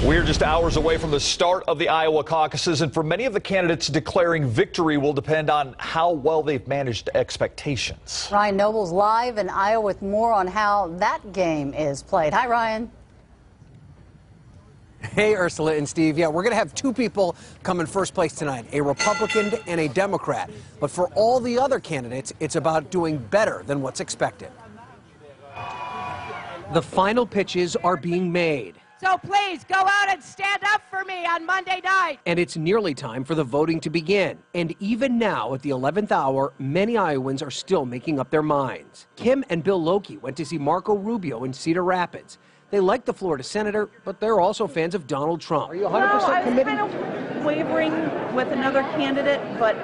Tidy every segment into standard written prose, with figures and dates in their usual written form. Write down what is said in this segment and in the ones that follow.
We're just hours away from the start of the Iowa caucuses, and for many of the candidates, declaring victory will depend on how well they've managed expectations. Ryan Noble's live in Iowa with more on how that game is played. Hi, Ryan. Hey, Ursula and Steve. Yeah, we're going to have two people come in first place tonight, a Republican and a Democrat. But for all the other candidates, it's about doing better than what's expected. The final pitches are being made. So please go out and stand up for me on Monday night. And it's nearly time for the voting to begin. And even now, at the 11th hour, many Iowans are still making up their minds. Kim and Bill Loki went to see Marco Rubio in Cedar Rapids. They like the Florida senator, but they're also fans of Donald Trump. Are you 100% committed? I was kind of wavering with another candidate, but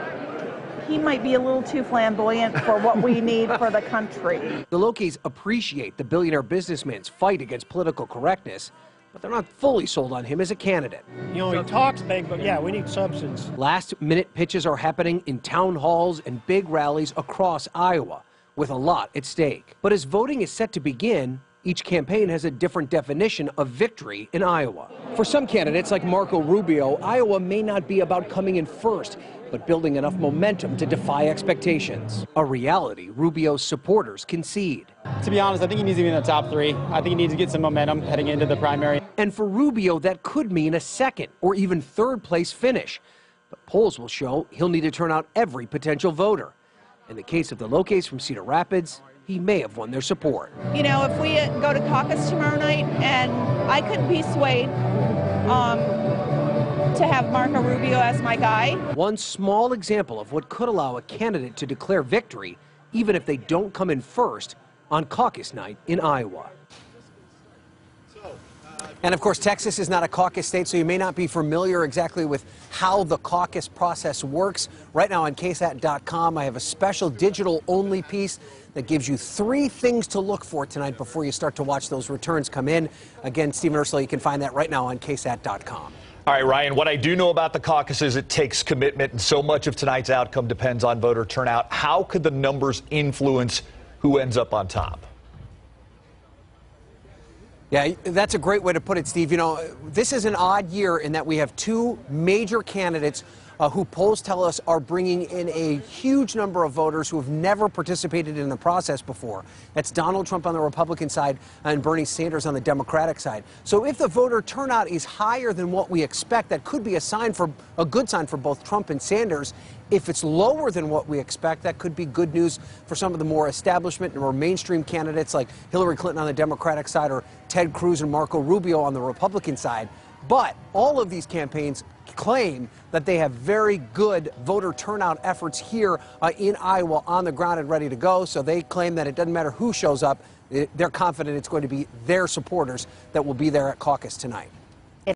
he might be a little too flamboyant for what we need for the country. The Lokis appreciate the billionaire businessman's fight against political correctness, but they're not fully sold on him as a candidate. You know, he talks big, but yeah, we need substance. Last-minute pitches are happening in town halls and big rallies across Iowa, with a lot at stake. But as voting is set to begin, each campaign has a different definition of victory in Iowa. For some candidates, like Marco Rubio, Iowa may not be about coming in first, but building enough momentum to defy expectations. A reality Rubio's supporters concede. To be honest, I think he needs to be in the top three. I think he needs to get some momentum heading into the primary. And for Rubio, that could mean a second or even third place finish. But polls will show he'll need to turn out every potential voter. In the case of the Lokis from Cedar Rapids, he may have won their support. You know, if we go to caucus tomorrow night, and I could be swayed to have Marco Rubio as my guy. One small example of what could allow a candidate to declare victory, even if they don't come in first, on caucus night in Iowa. And of course, Texas is not a caucus state, so you may not be familiar exactly with how the caucus process works. Right now on KSAT.com, I have a special digital-only piece that gives you 3 things to look for tonight before you start to watch those returns come in. Again, Stephen Ursula, you can find that right now on KSAT.com. All right, Ryan, what I do know about the caucuses, it takes commitment, and so much of tonight's outcome depends on voter turnout. How could the numbers influence who ends up on top? Yeah, that's a great way to put it, Steve. You know, this is an odd year in that we have 2 major candidates who polls tell us are bringing in a huge number of voters who have never participated in the process before. That's Donald Trump on the Republican side and Bernie Sanders on the Democratic side. So if the voter turnout is higher than what we expect, that could be a good sign for both Trump and Sanders. If it's lower than what we expect, that could be good news for some of the more establishment and more mainstream candidates like Hillary Clinton on the Democratic side or Ted Cruz and Marco Rubio on the Republican side. But all of these campaigns claim that they have very good voter turnout efforts here in Iowa on the ground and ready to go. So they claim that it doesn't matter who shows up. They're confident it's going to be their supporters that will be there at caucus tonight.